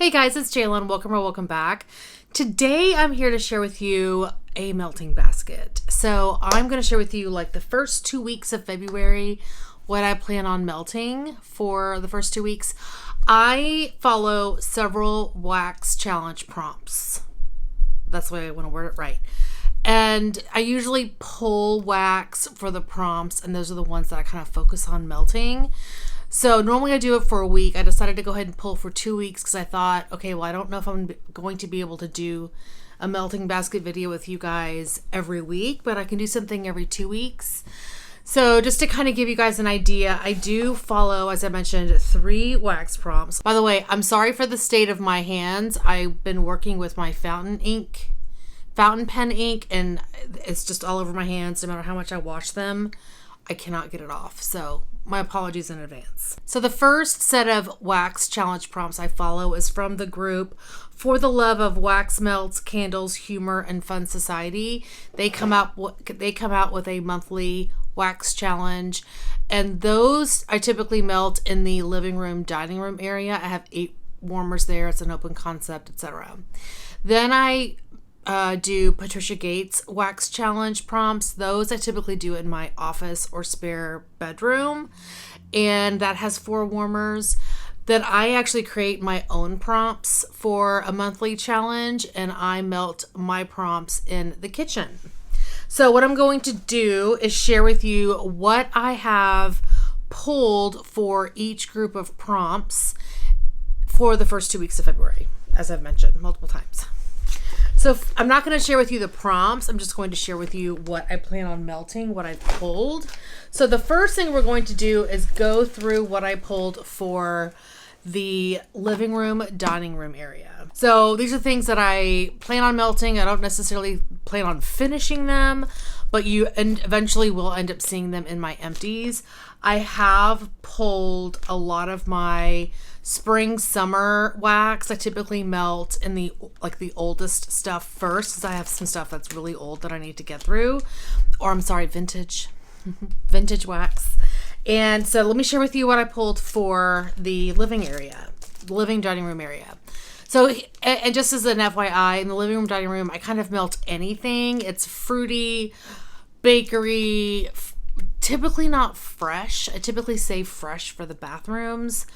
Hey guys, it's Jalen. Welcome back. Today I'm here to share with you a melting basket. So I'm going to share with you like the first 2 weeks of February, what I plan on melting for the first 2 weeks. I follow several wax challenge prompts. That's the way I want to word it right. And I usually pull wax for the prompts, and those are the ones that I kind of focus on melting. So normally I do it for a week. I decided to go ahead and pull for 2 weeks because I thought, okay, well, I don't know if I'm going to be able to do a melting basket video with you guys every week, but I can do something every 2 weeks. So just to kind of give you guys an idea, I do follow, as I mentioned, 3 wax prompts. By the way, I'm sorry for the state of my hands. I've been working with my fountain pen ink, and it's just all over my hands. No matter how much I wash them, I cannot get it off. So my apologies in advance. So the first set of wax challenge prompts I follow is from the group For the Love of Wax Melts, Candles, Humor, and Fun Society. They come out with a monthly wax challenge, and those I typically melt in the living room, dining room area. I have 8 warmers there. It's an open concept, etc. Then I do Patricia Gates wax challenge prompts. Those I typically do in my office or spare bedroom, and that has 4 warmers. Then I actually create my own prompts for a monthly challenge, and I melt my prompts in the kitchen. So what I'm going to do is share with you what I have pulled for each group of prompts for the first 2 weeks of February, as I've mentioned multiple times. So I'm not going to share with you the prompts. I'm just going to share with you what I plan on melting, what I've pulled. So the first thing we're going to do is go through what I pulled for the living room, dining room area. So these are things that I plan on melting. I don't necessarily plan on finishing them, but you eventually will end up seeing them in my empties. I have pulled a lot of my spring summer wax. I typically melt in the oldest stuff first because I have some stuff that's really old that I need to get through, or I'm sorry, vintage wax. And so let me share with you what I pulled for the living dining room area. So, and just as an FYI, in the living room, dining room, I kind of melt anything. It's fruity, bakery, typically not fresh. I typically save fresh for the bathrooms,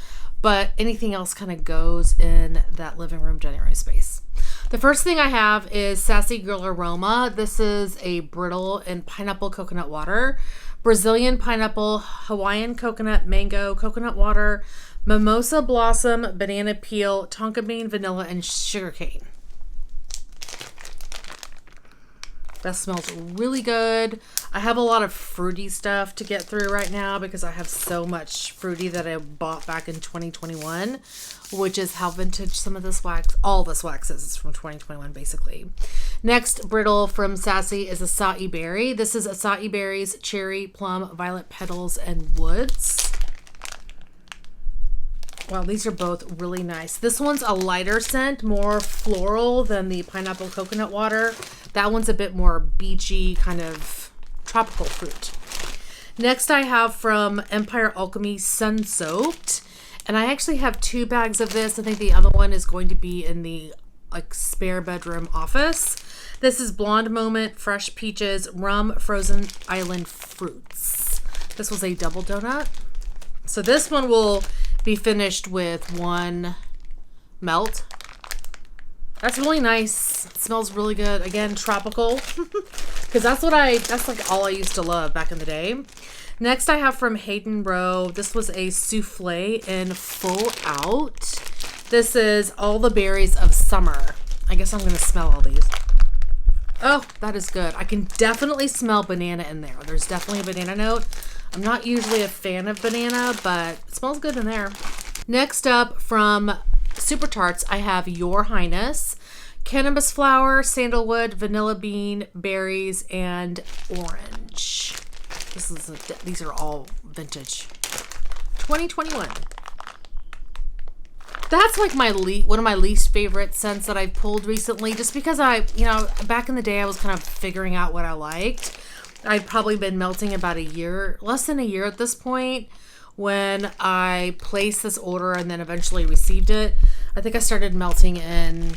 but anything else kind of goes in that living room, dining room space. The first thing I have is Sassy Girl Aroma. This is a brittle and pineapple coconut water, Brazilian pineapple, Hawaiian coconut, mango, coconut water, mimosa blossom, banana peel, tonka bean, vanilla, and sugarcane. That smells really good. I have a lot of fruity stuff to get through right now because I have so much fruity that I bought back in 2021, which is how vintage some of this wax, all this wax is from 2021 basically. Next brittle from Sassy is acai berry. This is acai berries, cherry, plum, violet petals, and woods. Wow, these are both really nice. This one's a lighter scent, more floral than the pineapple coconut water. That one's a bit more beachy, kind of tropical fruit. Next I have from Empire Alchemy Sun Soaked. And I actually have 2 bags of this. I think the other one is going to be in the spare bedroom office. This is Blonde Moment, Fresh Peaches, Rum, Frozen Island Fruits. This was a double donut. So this one will be finished with 1 melt. That's really nice. It smells really good. Again, tropical. Because that's like all I used to love back in the day. Next I have from Hayden Rowe. This was a souffle in Full Out. This is All the Berries of Summer. I guess I'm going to smell all these. Oh, that is good. I can definitely smell banana in there. There's definitely a banana note. I'm not usually a fan of banana, but it smells good in there. Next up from Super Tarts, I have Your Highness, cannabis flower, sandalwood, vanilla bean, berries, and orange. These are all vintage. 2021. That's like one of my least favorite scents that I've pulled recently, just because back in the day I was kind of figuring out what I liked. I'd probably been melting about less than a year at this point, when I placed this order and then eventually received it. I think I started melting in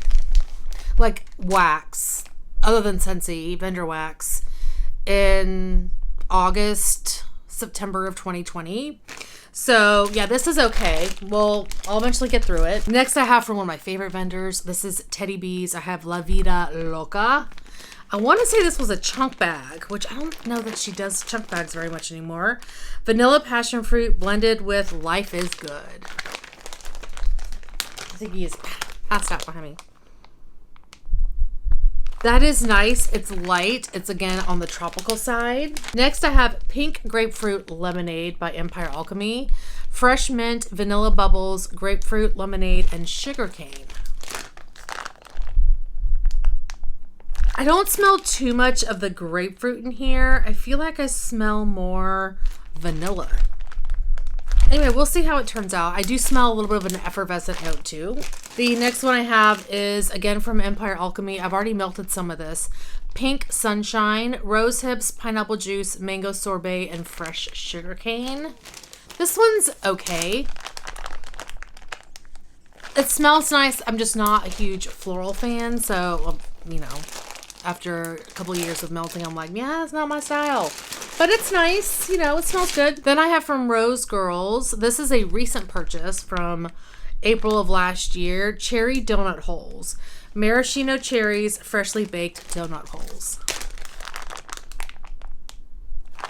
like wax, other than Scentsy, vendor wax, in August, September of 2020. So yeah, this is okay. Well, I'll eventually get through it. Next I have from one of my favorite vendors. This is Teddy Bees. I have La Vida Loca. I want to say this was a chunk bag, which I don't know that she does chunk bags very much anymore. Vanilla passion fruit blended with Life is Good. I think he is passed out behind me. That is nice. It's light. It's again on the tropical side. Next I have Pink Grapefruit Lemonade by Empire Alchemy. Fresh mint, vanilla bubbles, grapefruit lemonade, and sugarcane. I don't smell too much of the grapefruit in here. I feel like I smell more vanilla. Anyway, we'll see how it turns out. I do smell a little bit of an effervescent note too. The next one I have is again from Empire Alchemy. I've already melted some of this. Pink Sunshine, Rose Hips, Pineapple Juice, Mango Sorbet, and Fresh Sugarcane. This one's okay. It smells nice. I'm just not a huge floral fan, so, you know, after a couple of years of melting, I'm like, yeah, it's not my style. But it's nice, you know, it smells good. Then I have from Rose Girls. This is a recent purchase from April of last year. Cherry Donut Holes. Maraschino cherries, freshly baked donut holes.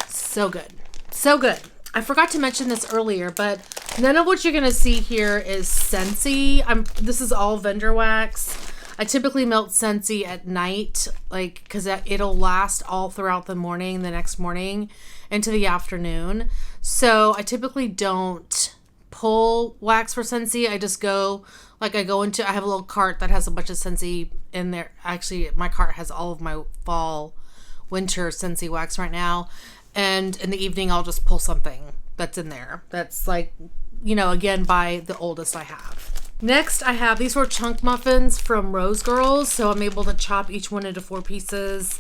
So good. So good. I forgot to mention this earlier, but none of what you're going to see here is Scentsy. This is all vendor wax. I typically melt Scentsy at night, like, because it'll last all throughout the morning, the next morning, into the afternoon. So I typically don't pull wax for Scentsy. I just go, like, I have a little cart that has a bunch of Scentsy in there. Actually, my cart has all of my fall, winter Scentsy wax right now. And in the evening, I'll just pull something that's in there. That's like, you know, again, by the oldest I have. Next, I have, these were chunk muffins from Rose Girls. So I'm able to chop each one into 4 pieces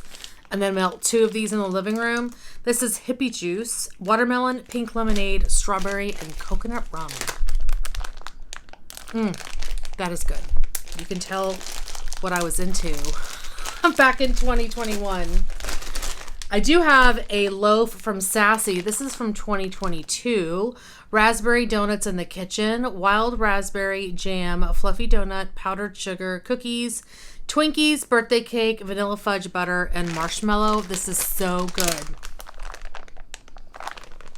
and then melt 2 of these in the living room. This is Hippie Juice, watermelon, pink lemonade, strawberry, and coconut rum. That is good. You can tell what I was into back in 2021. I do have a loaf from Sassy. This is from 2022. Raspberry donuts in the kitchen, wild raspberry jam, fluffy donut, powdered sugar, cookies, Twinkies, birthday cake, vanilla fudge butter, and marshmallow. This is so good.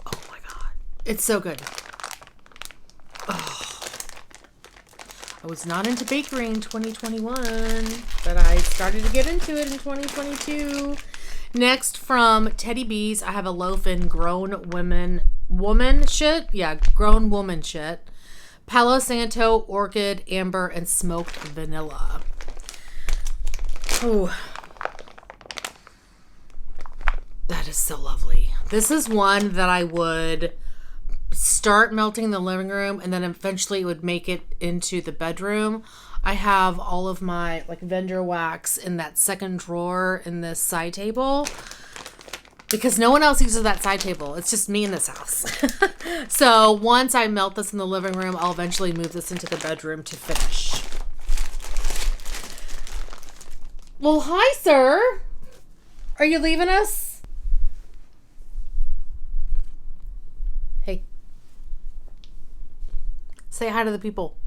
Oh my God. It's so good. Oh. I was not into bakery in 2021, but I started to get into it in 2022. Next, from Teddy Bees, I have a loaf in grown woman shit. Yeah, grown woman shit. Palo Santo, orchid, amber, and smoked vanilla. Oh, that is so lovely. This is one that I would start melting in the living room and then eventually it would make it into the bedroom. I have all of my like vendor wax in that second drawer in this side table because no one else uses that side table. It's just me in this house. So once I melt this in the living room, I'll eventually move this into the bedroom to finish. Well, hi, sir. Are you leaving us? Hey. Say hi to the people.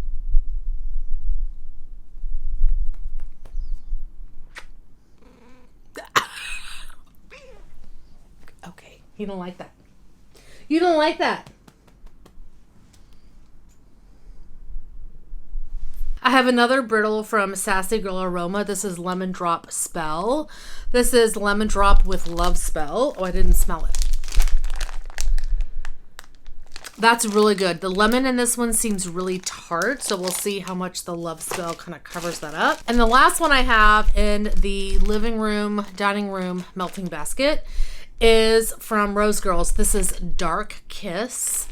Okay, you don't like that. You don't like that. I have another brittle from Sassy Girl Aroma. This is Lemon Drop Spell. This is Lemon Drop with Love Spell. Oh, I didn't smell it. That's really good. The lemon in this one seems really tart, so we'll see how much the Love Spell kind of covers that up. And the last one I have in the living room, dining room melting basket is from Rose Girls. This is Dark Kiss.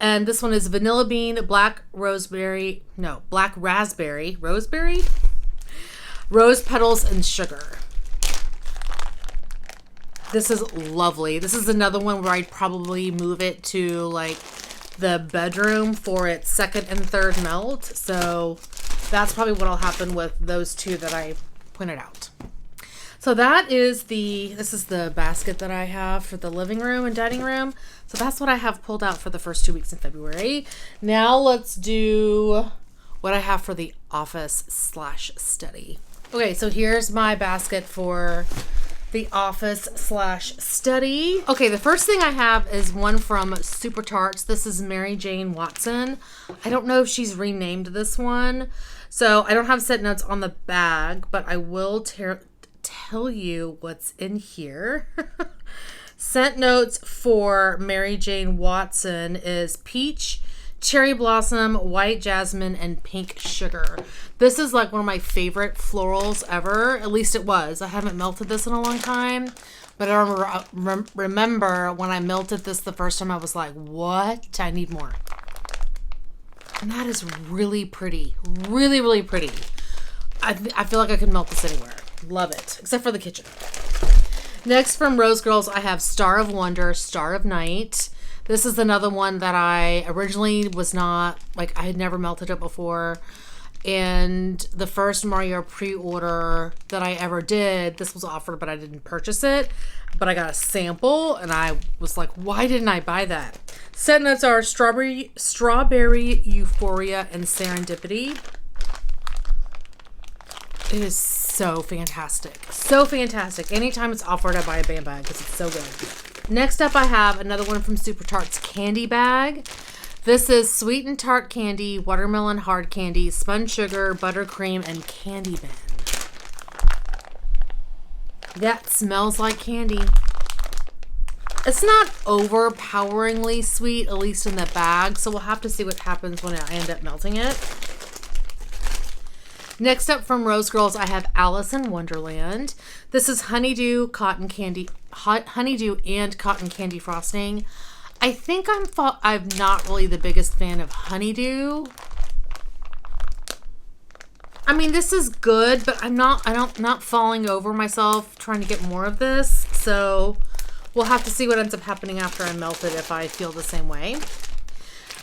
And this one is vanilla bean, black raspberry, rose petals, and sugar. This is lovely. This is another one where I'd probably move it to like the bedroom for its second and third melt. So that's probably what'll happen with those two that I pointed out. So this is the basket that I have for the living room and dining room. So that's what I have pulled out for the first 2 weeks in February. Now let's do what I have for the office/study. Okay, so here's my basket for the office/study. Okay, the first thing I have is one from Super Tarts. This is Mary Jane Watson. I don't know if she's renamed this one. So I don't have scent notes on the bag, but I will tell you what's in here. Scent notes for Mary Jane Watson is peach, cherry blossom, white jasmine, and pink sugar. This is like one of my favorite florals ever. At least it was. I haven't melted this in a long time, but I remember when I melted this the first time, I was like, what? I need more. And that is really pretty. Really, really pretty. I feel like I could melt this anywhere. Love it. Except for the kitchen. Next from Rose Girls, I have Star of Wonder, Star of Night. This is another one that I originally was not, like, I had never melted it before. And the first Mario pre-order that I ever did, this was offered, but I didn't purchase it. But I got a sample, and I was like, why didn't I buy that? Scent notes are strawberry euphoria, and serendipity. It is so fantastic. So fantastic. Anytime it's offered, I buy a Bam bag because it's so good. Next up, I have another one from Super Tarts Candy Bag. This is sweet and tart candy, watermelon hard candy, spun sugar, buttercream, and candy bun. That smells like candy. It's not overpoweringly sweet, at least in the bag, so we'll have to see what happens when I end up melting it. Next up from Rose Girls, I have Alice in Wonderland. This is honeydew and cotton candy frosting. I think I'm not really the biggest fan of honeydew. I mean, this is good, but I'm not falling over myself trying to get more of this. So we'll have to see what ends up happening after I melt it if I feel the same way.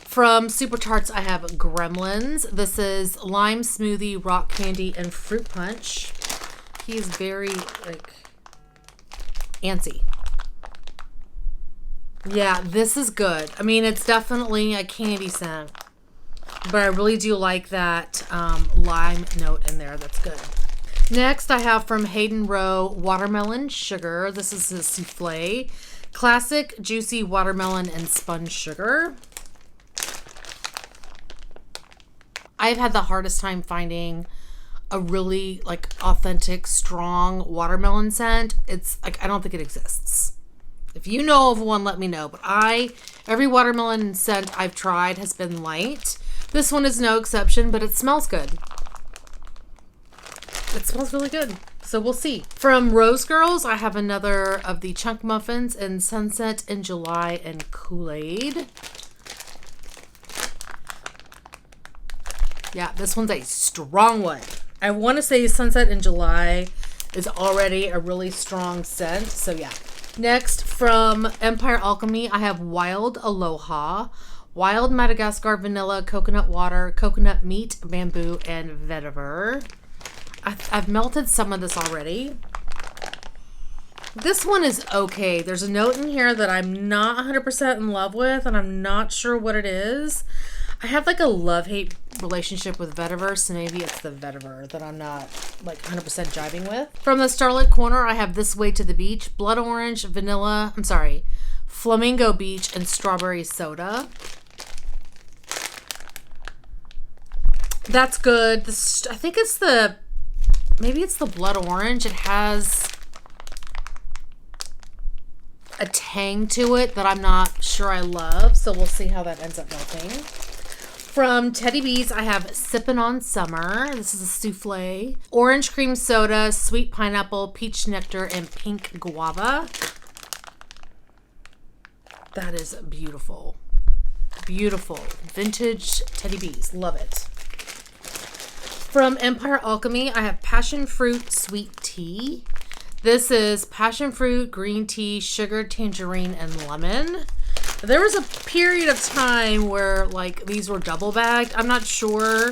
From Super Tarts, I have Gremlins. This is lime smoothie, rock candy, and fruit punch. He's very, like, antsy. Yeah, this is good. I mean, it's definitely a candy scent, but I really do like that lime note in there. That's good. Next, I have from Hayden Rowe Watermelon Sugar. This is a souffle. Classic juicy watermelon and spun sugar. I've had the hardest time finding a really, like, authentic, strong watermelon scent. It's like, I don't think it exists. If you know of one, let me know. But every watermelon scent I've tried has been light. This one is no exception, but it smells good. It smells really good. So we'll see. From Rose Girls, I have another of the chunk muffins in Sunset in July and Kool-Aid. Yeah, this one's a strong one. I want to say Sunset in July is already a really strong scent. So yeah. Next, from Empire Alchemy, I have Wild Aloha, Wild Madagascar Vanilla, Coconut Water, Coconut Meat, Bamboo, and Vetiver. I've melted some of this already. This one is okay. There's a note in here that I'm not 100% in love with, and I'm not sure what it is. I have like a love-hate relationship with vetiver, so maybe it's the vetiver that I'm not like 100% jiving with. From the Starlit Corner, I have This Way to the Beach, Blood Orange, Flamingo Beach, and Strawberry Soda. That's good. I think maybe it's the Blood Orange. It has a tang to it that I'm not sure I love, so we'll see how that ends up melting. From Teddy Bees, I have Sippin' on Summer. This is a souffle. Orange cream soda, sweet pineapple, peach nectar, and pink guava. That is beautiful. Beautiful. Vintage Teddy Bees. Love it. From Empire Alchemy, I have passion fruit sweet tea. This is passion fruit, green tea, sugar, tangerine, and lemon. There was a period of time where like these were double bagged. I'm not sure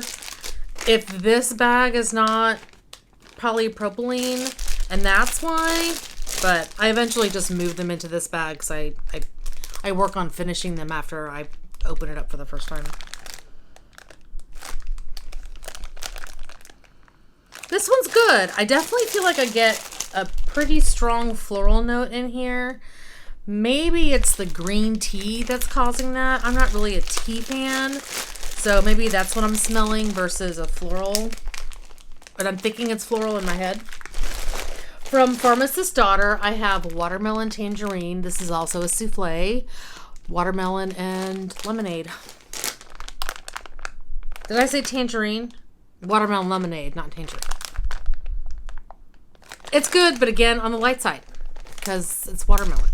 if this bag is not polypropylene and that's why, but I eventually just moved them into this bag because I work on finishing them after I open it up for the first time. This one's good. I definitely feel like I get a pretty strong floral note in here. Maybe it's the green tea that's causing that. I'm not really a tea fan, so maybe that's what I'm smelling versus a floral. But I'm thinking it's floral in my head. From Pharmacist's Daughter, I have watermelon tangerine. This is also a souffle. Watermelon and lemonade. Did I say tangerine? Watermelon lemonade, not tangerine. It's good, but again, on the light side, because it's watermelon.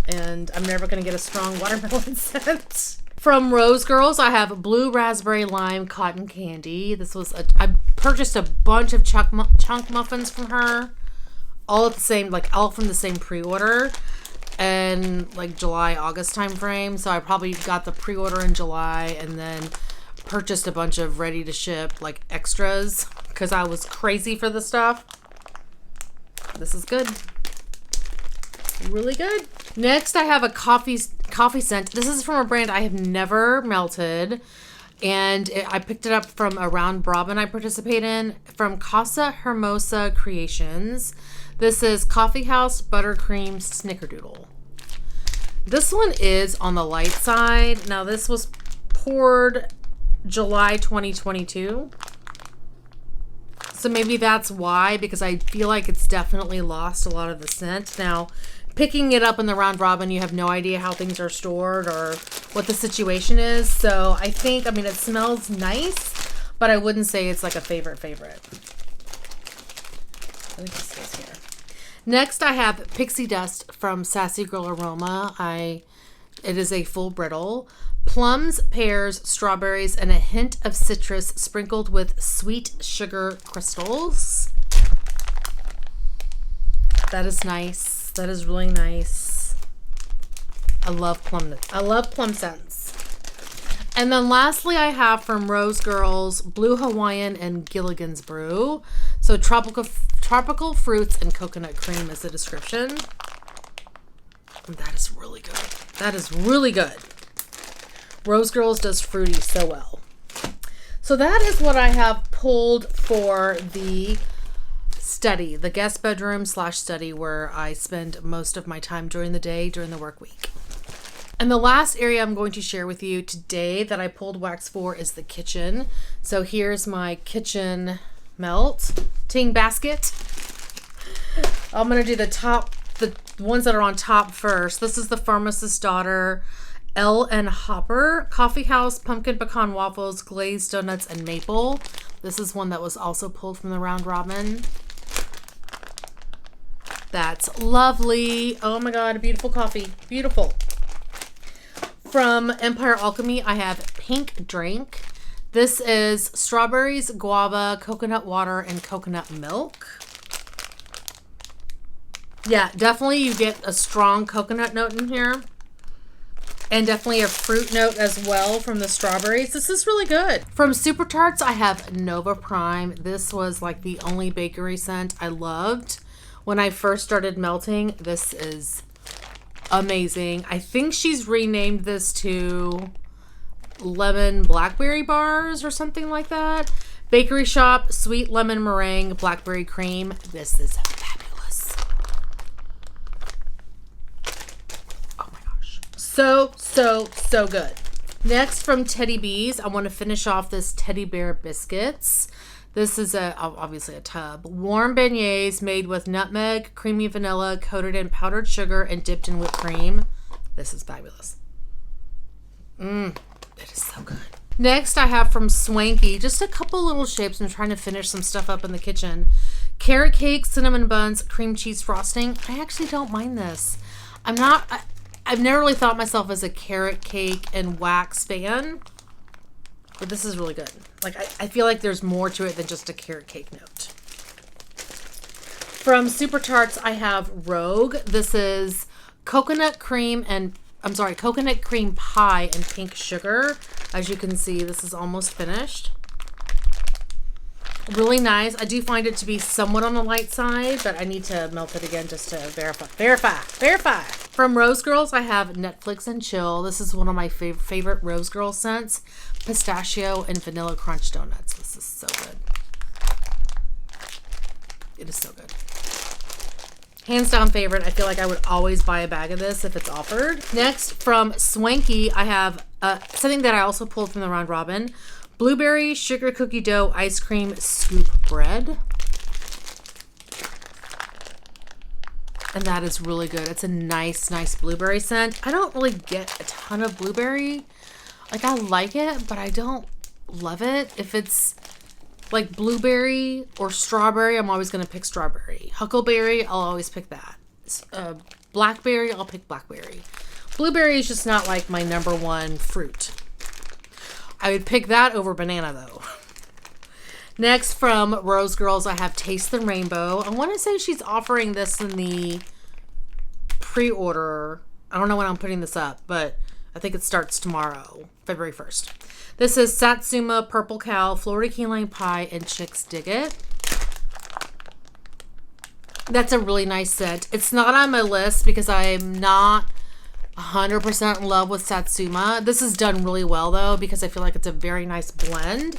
And I'm never going to get a strong watermelon scent. From Rose Girls, I have blue raspberry lime cotton candy. This was I purchased a bunch of chunk muffins from her. All at the same, like all from the same pre-order. And like July, August time frame. So I probably got the pre-order in July and then purchased a bunch of ready to ship like extras because I was crazy for the stuff. This is good. Really good. Next, I have a coffee scent. This is from a brand I have never melted. And I picked it up from a round robin I participate in from Casa Hermosa Creations. This is Coffee House Buttercream Snickerdoodle. This one is on the light side. Now, this was poured July 2022. So maybe that's why, because I feel like it's definitely lost a lot of the scent. Now, picking it up in the round robin, you have no idea how things are stored or what the situation is. So I think, I mean, it smells nice, but I wouldn't say it's like a favorite. I think this goes here. Next, I have Pixie Dust from Sassy Girl Aroma. It is a full brittle. Plums, pears, strawberries, and a hint of citrus sprinkled with sweet sugar crystals. That is nice. That is really nice. I love plum scents. And then lastly, I have from Rose Girls, Blue Hawaiian and Gilligan's Brew. So tropical fruits and coconut cream is the description. And that is really good. That is really good. Rose Girls does fruity so well. So that is what I have pulled for the study, the guest bedroom / study where I spend most of my time during the day, during the work week. And the last area I'm going to share with you today that I pulled wax for is the kitchen. So here's my kitchen melting basket. I'm going to do the ones that are on top first. This is the Pharmacist's Daughter L&N Hopper Coffee House Pumpkin Pecan Waffles, Glazed Donuts, and Maple. This is one that was also pulled from the round robin. That's lovely. Oh my god, beautiful coffee. Beautiful. From Empire Alchemy, I have Pink Drink. This is strawberries, guava, coconut water, and coconut milk. Yeah, definitely you get a strong coconut note in here. And definitely a fruit note as well from the strawberries. This is really good. From Super Tarts, I have Nova Prime. This was like the only bakery scent I loved when I first started melting. This is amazing. I think she's renamed this to Lemon Blackberry Bars or something like that. Bakery Shop, Sweet Lemon Meringue, Blackberry Cream. This is fabulous. Oh my gosh. So good. Next, from Teddy Bees, I want to finish off this Teddy Bear Biscuits. This is obviously a tub. Warm beignets made with nutmeg, creamy vanilla, coated in powdered sugar, and dipped in whipped cream. This is fabulous. It is so good. Next, I have from Swanky, just a couple little shapes. I'm trying to finish some stuff up in the kitchen. Carrot cake, cinnamon buns, cream cheese frosting. I actually don't mind this. I've never really thought myself as a carrot cake and wax fan. But this is really good. Like, I feel like there's more to it than just a carrot cake note. From Super Tarts, I have Rogue. This is coconut cream and coconut cream pie and pink sugar. As you can see, this is almost finished. Really nice. I do find it to be somewhat on the light side, but I need to melt it again just to verify. From Rose Girls, I have Netflix and Chill. This is one of my favorite Rose Girl scents. Pistachio and vanilla crunch donuts. This is so good. It is so good. Hands down favorite. I feel like I would always buy a bag of this if it's offered. Next, from Swanky, I have something that I also pulled from the Round Robin. Blueberry sugar cookie dough ice cream scoop bread. And that is really good. It's a nice blueberry scent. I don't really get a ton of blueberry. Like, I like it, but I don't love it. If it's like blueberry or strawberry, I'm always going to pick strawberry. Huckleberry, I'll always pick that. Blackberry, I'll pick blackberry. Blueberry is just not like my number one fruit. I would pick that over banana though. Next, from Rose Girls, I have Taste the Rainbow. I want to say she's offering this in the pre-order. I don't know when I'm putting this up, but I think it starts tomorrow, February 1st. This is Satsuma Purple Cow, Florida Key Lime Pie, and Chicks Dig It. That's a really nice scent. It's not on my list because I'm not 100% in love with Satsuma. This is done really well though, because I feel like it's a very nice blend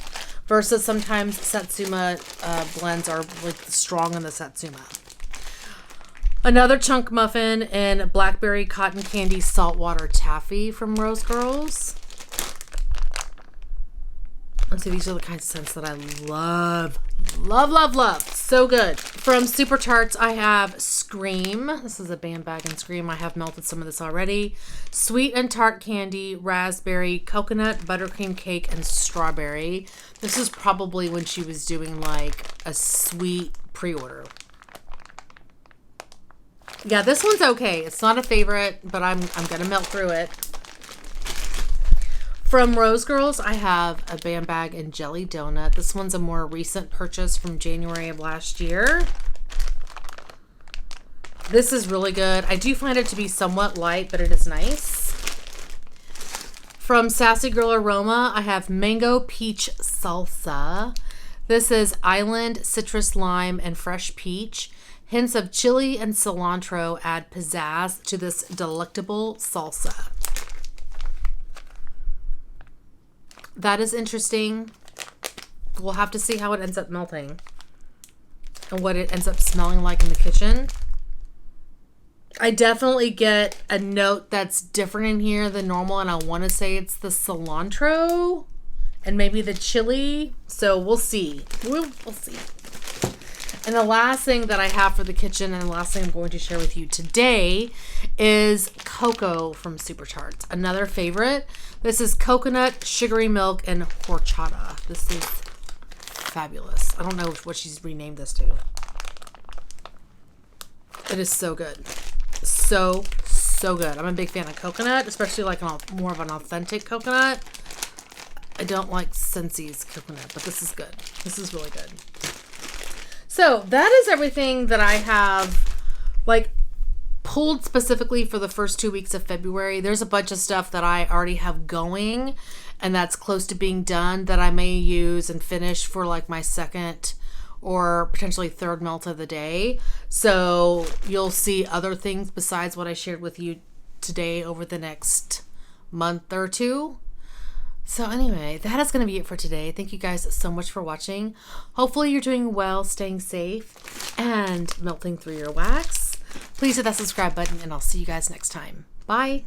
versus sometimes Satsuma blends are like strong in the Satsuma. Another chunk muffin and blackberry cotton candy saltwater taffy from Rose Girls. And so these are the kinds of scents that I love. Love. So good. From Super Tarts, I have Scream. This is a Bam Bag and Scream. I have melted some of this already. Sweet and tart candy, raspberry, coconut, buttercream cake, and strawberry. This is probably when she was doing like a sweet pre-order. Yeah, this one's okay. It's not a favorite, but I'm gonna melt through it. From Rose Girls, I have a Bam Bag and Jelly Donut. This one's a more recent purchase from January of last year. This is really good. I do find it to be somewhat light, but it is nice. From Sassy Girl Aroma, I have Mango Peach Salsa. This is Island, Citrus Lime, and Fresh Peach. Hints of chili and cilantro add pizzazz to this delectable salsa. That is interesting. We'll have to see how it ends up melting and what it ends up smelling like in the kitchen. I definitely get a note that's different in here than normal, and I want to say it's the cilantro and maybe the chili. So we'll see. We'll see. And the last thing that I have for the kitchen, and the last thing I'm going to share with you today, is cocoa from Super Tarts. Another favorite. This is coconut, sugary milk, and horchata. This is fabulous. I don't know what she's renamed this to. It is so good. So good. I'm a big fan of coconut, especially like more of an authentic coconut. I don't like Scentsi's coconut, but this is good. This is really good. So that is everything that I have like pulled specifically for the first 2 weeks of February. There's a bunch of stuff that I already have going and that's close to being done that I may use and finish for like my second or potentially third melt of the day. So you'll see other things besides what I shared with you today over the next month or two. So anyway, that is going to be it for today. Thank you guys so much for watching. Hopefully you're doing well, staying safe, and melting through your wax. Please hit that subscribe button, and I'll see you guys next time. Bye.